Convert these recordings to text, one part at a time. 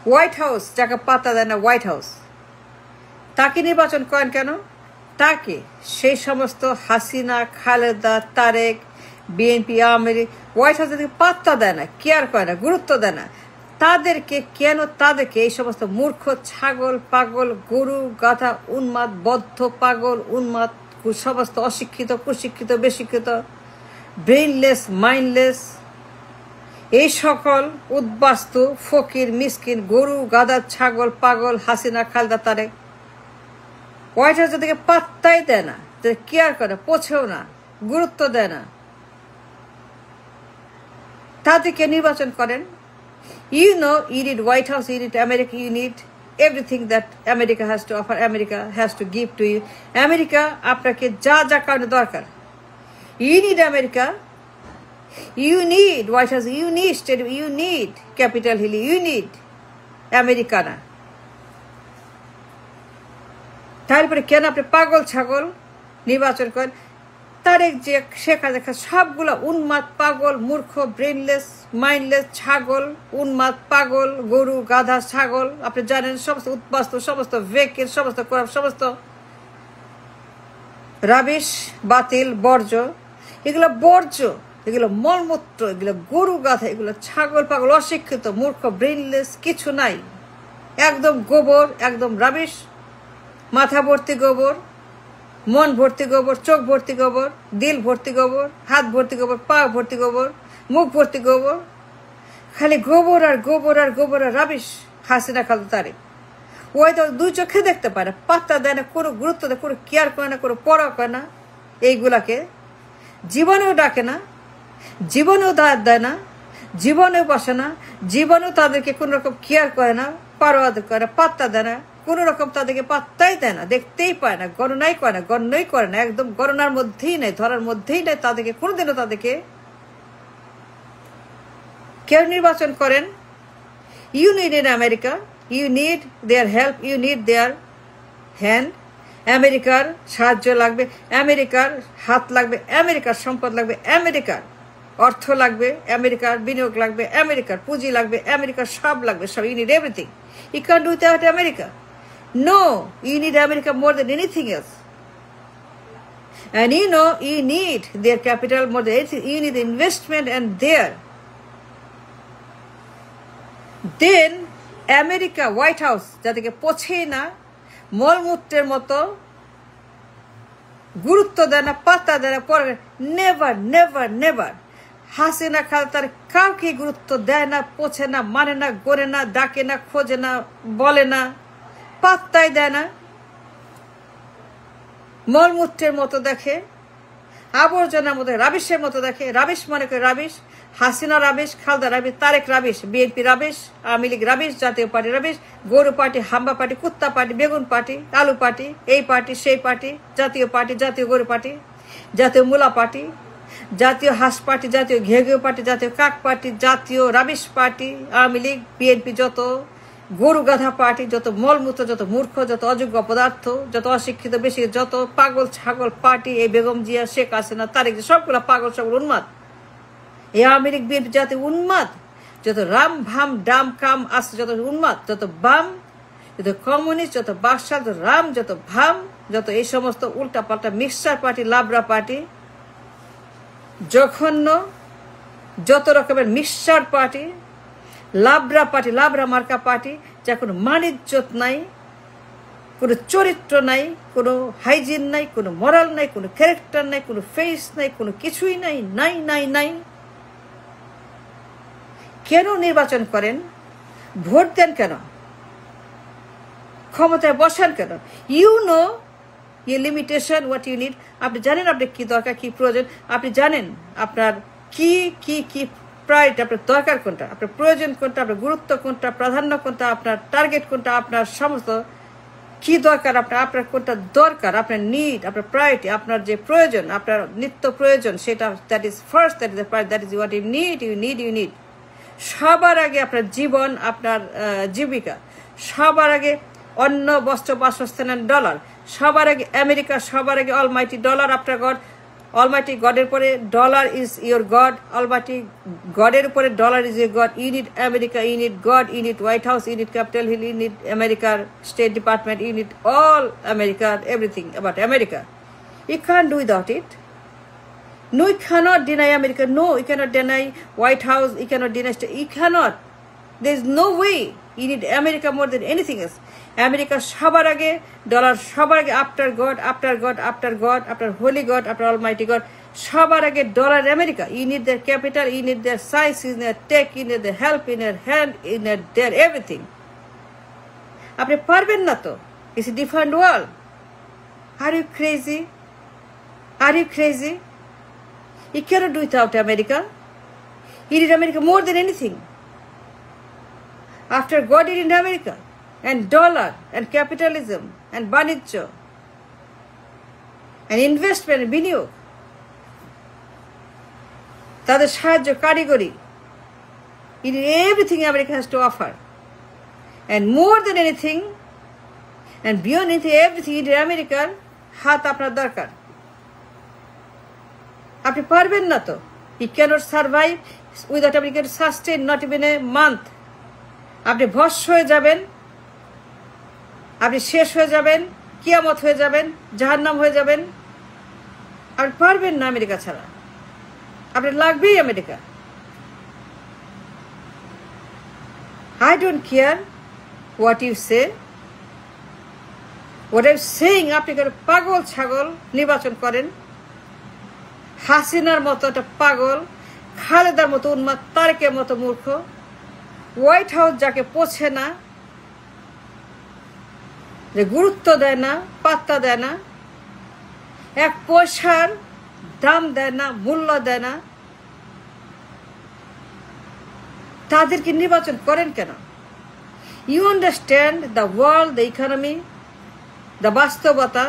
White house যাকে পাত্তা দেয় না, হোয়াইট হাউস, তাকে নির্বাচন করেন কেন? তাকে সেই সমস্ত Hasina, Khaleda, Tarek, BNP, Awami League White House তাদেরকে পাত্তা দেয় না, কেয়ার করে না, গুরুত্ব দেয় না। তাদেরকে কেন? তাদেরকে এই সমস্ত মূর্খ, ছাগল, পাগল, গরু, গাধা, উন্মাদ, বদ্ধ, পাগল, উন্মাদ, সমস্ত অশিক্ষিত, কুশিক্ষিত, বেশিক্ষিত, ব্রেইনলেস, মাইন্ডলেস, এই সকল উদ্বাস্তু, ফকির, মিসকিন, গরু, গাধা, ছাগল, পাগল, হাসিনা, খালেদা, তারেক হোয়াইট হাউস তাদেরকে পাত্তাই দেয় না, কেয়ার করে, পৌঁছেও না, গুরুত্ব দেয় না। তাদেরকে নির্বাচন করেন। You know, you need White House, you need America, you need everything that America has to offer, America has to give to you. America আপনাকে যা যা কারণে দরকার। You need America, you need White House, you need state, you need Capitol Hill, you need Americana. তারপরে কেন আপনি পাগল ছাগল নির্বাচন করেন? তারেক, যে শেখ হাসিনা, সবগুলো উন্মাদ, পাগল, মূর্খ, ব্রেনলেস, মাইন্ডলেস, ছাগল, উন্মাদ, পাগল, গরু, গাধা, ছাগল, আপনি জানেন, সমস্ত উদ্বাস্তু, সমস্ত ভেকের, সমস্ত সমস্ত রাবিশ, বাতিল, বর্জ্য, এগুলো বর্জ্য, এগুলো মলমূত্র, এগুলো গরু, গাধা, এগুলো ছাগল, পাগল, অশিক্ষিত, মূর্খ, ব্রেনলেস, কিছু নাই, একদম গোবর, একদম রাবিশ, মাথা ভর্তি গোবর, মন ভর্তি গোবর, চোখ ভর্তি গোবর, দিল ভর্তি গোবর, হাত ভর্তি গোবর, পা ভর্তি গোবর, মুখ ভর্তি গোবর, খালি গোবর আর গোবর আর গোবর আর রাবিশ। হাসিনা, খালেদা, তারেক ওই তো দুই চোখে দেখতে পারে, পাত্তা দেয় না, কোনো গুরুত্ব দেয়, কোনো কেয়ার করে না, কোনো পড়া করে না, এইগুলাকে জীবনেও ডাকে না, জীবনেও দাঁড় দেয় না, জীবনেও বসে না, জীবনেও তাদেরকে কোনো রকম কেয়ার করে না, পারোয়া করে না, পাত্তা দেয় না, কোনো রকম তাদেরকে পাত্তাই দেয় না, দেখতেই পায় না, গণনাই করে না, গণনাই করে না, একদম গণনার মধ্যেই নেই, ধরার মধ্যেই নেই তাদেরকে, কোনোদিনও তাদেরকে কেউ নির্বাচন করেন। You need in America, you need their help, you need their hand. আমেরিকার সাহায্য লাগবে, আমেরিকার হাত লাগবে, আমেরিকার সম্পদ লাগবে, আমেরিকার অর্থ লাগবে, আমেরিকার বিনিয়োগ লাগবে, আমেরিকার পুঁজি লাগবে, আমেরিকার সব লাগবে, সব। You need everything, you can do without America. No, you need America more than anything else. And you know, you need their capital more than anything. You need investment and there. Then, America, White House, যাদেরকে পৌঁছেই না, মলমূত্রের মতো গুরুত্ব দেয় না, পাত্তা দেয় না, পরে never never never Hasina, Khaleda, তার কাউকে গুরুত্ব দেয় না, পৌঁছে না, মানে না, গড়ে না, ডাকে না, খোঁজে না, বলে না, পাত্তাই দেয় না, মলমূত্রের মতো দেখে, আবর্জনার মতো, রাবিশের মতো দেখে। রাবিশ মানে করে rubbish, Hasina rubbish, Khaleda rubbish, Tarek rubbish, BNP rubbish, Awami League rubbish, Jatiya party rubbish, গরু পার্টি, হাম্বা পার্টি, কুত্তা পার্টি, বেগুন পার্টি, আলু পার্টি, এই পার্টি সেই পার্টি, জাতীয় পার্টি, জাতীয় গরু পার্টি, জাতীয় মূলা পার্টি, জাতীয় হাঁস পার্টি, জাতীয় ঘেঘেউ পার্টি, জাতীয় কাক পার্টি, জাতীয় rubbish party, Awami League, BNP, যত গরু গাধা পার্টি, যত মলমূত্র, যত মূর্খ, যত অযোগ্য পদার্থ, যত অশিক্ষিত, বেশি, যত পাগল ছাগল পার্টি, এই বেগম জিয়া, শেখ হাসিনা, তারেক, সবগুলো পাগল, সবগুলো উন্মাদ। এই আওয়ামী লীগ, বিএনপি জাতি উন্মাদ, যত রাম ভাম ডাম কাম আসছে, যত উন্মাদ, যত বাম, যত কমিউনিস্ট, যত বাদশাহ, যত রাম, যত ভাম, যত এই সমস্ত উল্টা পাল্টা মিক্সচার পার্টি, লাবরা পার্টি, জঘন্য যত রকমের মিক্সচার পার্টি, লাবরা পার্টি, লাবরা মার্কা পার্টি, যা কোনো মানিজ্যত নাই, কোনো চরিত্র নাই, কোনো হাইজিন নাই, কোনো মরাল নাই, কোনো ক্যারেক্টার নাই, কোনো ফেস নাই, কোনো কিছুই নাই, নাই নাই নাই। কেন নির্বাচন করেন? ভোট দেন কেন? ক্ষমতায় বসান কেন? You know you limitation, what you need. আপনি জানেন আপনার কি দরকার, কি প্রয়োজন, আপনি জানেন আপনার কি কি কি প্রায়োরিটি, আপনার দরকার কোনটা, আপনার প্রয়োজন কোনটা, আপনার গুরুত্ব কোনটা, প্রাধান্য কোনটা, আপনার টার্গেট কোনটা, আপনার সমস্ত কি দরকার, আপনার কোনটা দরকার, আপনার নিড, আপনার প্রায়োরিটি, আপনার যে প্রয়োজন, আপনার নিত্য প্রয়োজন, সেটা that is first, that is the priority, that is what you need, you need, you need. সবার আগে আপনার জীবন, আপনার জীবিকা, সবার আগে অন্ন, বস্ত্র, বাসস্থান, ডলার, সবার আগে আমেরিকা, সবার আগে অলমাইটি ডলার, আপনার ঘর, অলমাইটি গডের পরে dollar is your God, almighty গডের উপরে dollar is your God. You need America, you need God, you need White House, you need Capitol Hill, you need আমেরিকার state department, you need all আমেরিকার everything about America. You can't do without it. No, you cannot deny America. No, you cannot deny White House. You cannot deny. You cannot. There is no way. You need America more than anything else. America সবার আগে, dollar সবার আগে, after God, after God, after God, after Holy God, after Almighty God. সবার আগে dollar America. You need their capital. You need their science. You need their tech. You need their help. In their hand. In their everything. আপনি পারবেন না তো? It's a different world. Are you crazy? Are you crazy? You cannot do without America. You need America more than anything. After God, you need America. And dollar, and capitalism, and banijjo, and investment, and biniyog. তাদের সাহায্য, কারিগরি. You need everything America has to offer. And more than anything, and beyond anything, everything, you need America. হাত আপনার দরকার। আপনি পারবেন না তো? You cannot survive without America to sustain not even a month. আপনি ভস্ম হয়ে যাবেন, আপনি শেষ হয়ে যাবেন, কিয়ামত হয়ে যাবেন, জাহান্নাম হয়ে যাবেন। আপনি পারবেন না আমেরিকা ছাড়া। আপনার লাগবেই America. I don't care what you say. What I'm saying, আপনি কেন পাগল ছাগল নির্বাচন করেন? হাসিনার মতো একটা পাগল, খালেদার মতো উন্মাদ, তারেকের মতো মূর্খ, হোয়াইট হাউস যাকে পোছে না, যে গুরুত্ব দেয় না, পাত্তা দেয় না, এক পয়সার দাম দেয় না, মূল্য দেয় না, তাদেরকে নির্বাচন করেন কেন? You understand the world, the economy, the বাস্তবতা।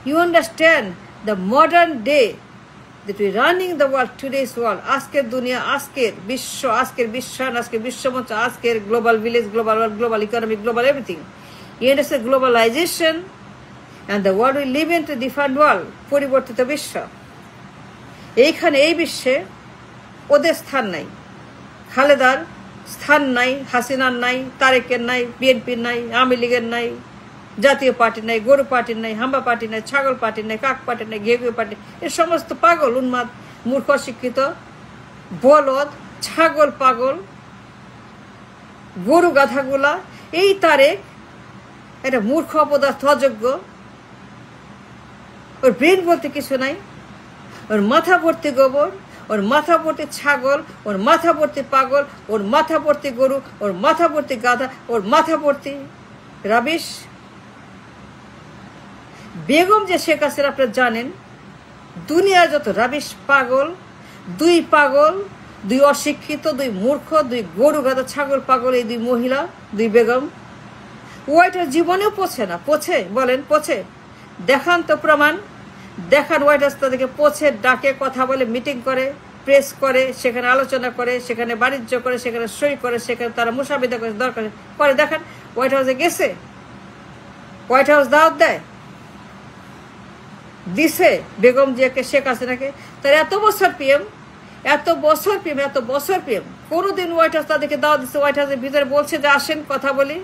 You understand the modern day that we running the world, today's world, আজকের দুনিয়া, আজকের বিশ্ব, আজকের বিশ্বায়ন, আজকের বিশ্বমঞ্চ, আজকের global village, global world, global economy, global everything. You understand globalization and the world we live in, to different world, পরিবর্তিত বিশ্ব। এইখানে এই বিশ্বে ওদের স্থান নাই, খালেদার স্থান নাই, হাসিনার নাই, তারেকের নাই, বিএনপির নাই, আওয়ামী লীগের নাই, জাতীয় পার্টি নাই, গরু পার্টির নাই, হাম্বা পার্টি নাই, ছাগল পার্টি নাই, কাক পার্টি নাই, ঘেঘুয়ে পার্টি, এ সমস্ত পাগল, উন্মাদ, মূর্খ, অশিক্ষিত, বলদ, ছাগল, পাগল, গরু গাধাগুলা। এই তারেক এটা মূর্খ, অপদার্থ, অযোগ্য। ওর ব্রেন বলতে কিছু নাই, ওর মাথা ভর্তি গোবর, ওর মাথা ভর্তি ছাগল, ওর মাথা ভর্তি পাগল, ওর মাথা ভর্তি গরু, ওর মাথা ভর্তি গাধা, ওর মাথা ভর্তি রাবিশ। বেগম যে শেখ হাসিনা, আপনারা জানেন, দুনিয়ার যত রাবিশ পাগল, দুই অশিক্ষিত, দুই মূর্খ, দুই গরু গাধা, ছাগল, পাগল, এই দুই মহিলা, দুই বেগম, হোয়াইট হাউস জীবনেও পোছে না। পোছে? বলেন পোছে? দেখান তো প্রমাণ, দেখান। হোয়াইট হাউস তাদেরকে পোছে, ডাকে, কথা বলে, মিটিং করে, প্রেস করে, সেখানে আলোচনা করে, সেখানে বাণিজ্য করে, সেখানে সই করে, সেখানে তারা মুসাবিদা করে, দরকার করে। দেখান হোয়াইট হাউসে গেছে, হোয়াইট হাউস দাওয়াত দেয়, দিছে বেগম জিয়াকে, শেখ হাসিনাকে। তার এত বছর পিএম, কোনোদিন হোয়াইট হাউস তাদেরকে দাওয়াত দিচ্ছে? হোয়াইট হাউসের ভিতরে বলছে যে আসেন, কথা বলি,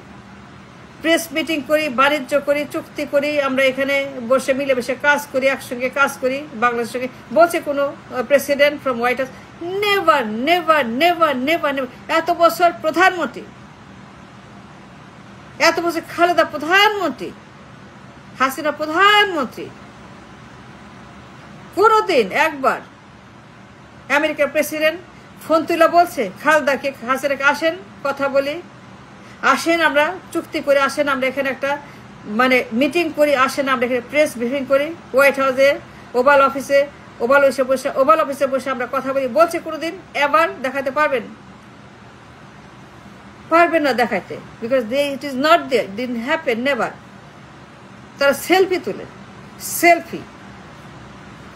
প্রেস মিটিং করি, বাণিজ্য করি, চুক্তি করি, আমরা এখানে বসে মিলেমিশে কাজ করি, একসঙ্গে কাজ করি বাংলাদেশের সঙ্গে, বলছে কোনো president from white house? Never, never, never, never, never. এত বছর প্রধানমন্ত্রী, এত বছর খালেদা প্রধানমন্ত্রী, হাসিনা প্রধানমন্ত্রী, কোনোদিন একবার আমেরিকার প্রেসিডেন্ট ফোন তুলে বলছে খালেদাকে, হাসিনাকে আসেন, কথা বলি, আসেন আমরা চুক্তি করে, আসেন আমরা এখানে একটা মিটিং করি, আসেন আমরা এখানে প্রেস ব্রিফিং করি, হোয়াইট হাউসে, ওভাল অফিসে বসে আমরা কথা বলি? বলছে কোনোদিন? এবার দেখাতে পারবেন না দেখাইতে, because it is not there, didn't happen, never. তারা সেলফি তুলে, selfie,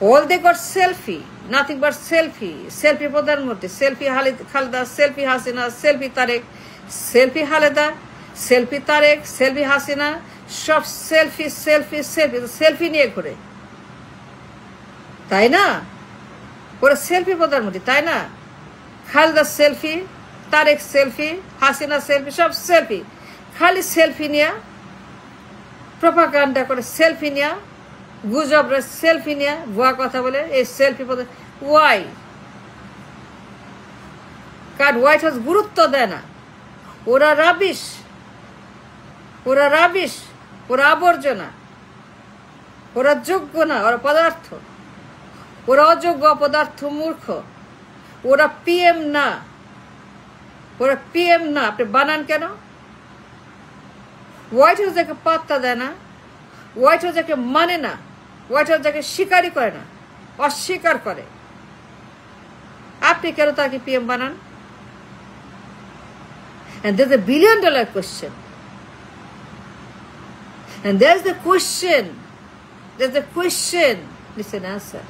all they got selfie, nothing but selfie প্রধানমন্ত্রী, selfie Khaleda, selfie Hasina, selfie Tarek, selfie Khaleda, selfie Tarek, selfie Hasina, সব সেলফি নিয়ে ঘুরে। তাই না? ওরা সেলফি প্রধানমন্ত্রী, তাই না? Khaleda selfie, Tarek selfie, Hasina selfie, সব সেলফি। খালি সেলফি নিয়ে প্রপাগান্ডা করে, সেলফি নিয়ে গুজবরা, সেলফি নিয়ে ভুয়া কথা বলে। এই সেলফি ওয়াই? কারণ হোয়াইট হাউস গুরুত্ব দেয় না। ওরা রাবিশ, ওরা রাবিশ, ওরা আবর্জনা, ওরা যোগ্য না, ওরা পদার্থ, ওরা অযোগ্য, অপদার্থ, মূর্খ। ওরা পিএম না, ওরা পিএম না। আপনি বানান কেন? হোয়াইট হাউস যাকে পাত্তা দেয় না, হোয়াইট হাউস যাকে মানে না, হোয়াইট হাউস যাকে স্বীকারই করে না, অস্বীকার করে, আপনি কেন তাকে পিএম বানান? And there's a $1 billion question. And there's the question. There's a question. Listen, answer.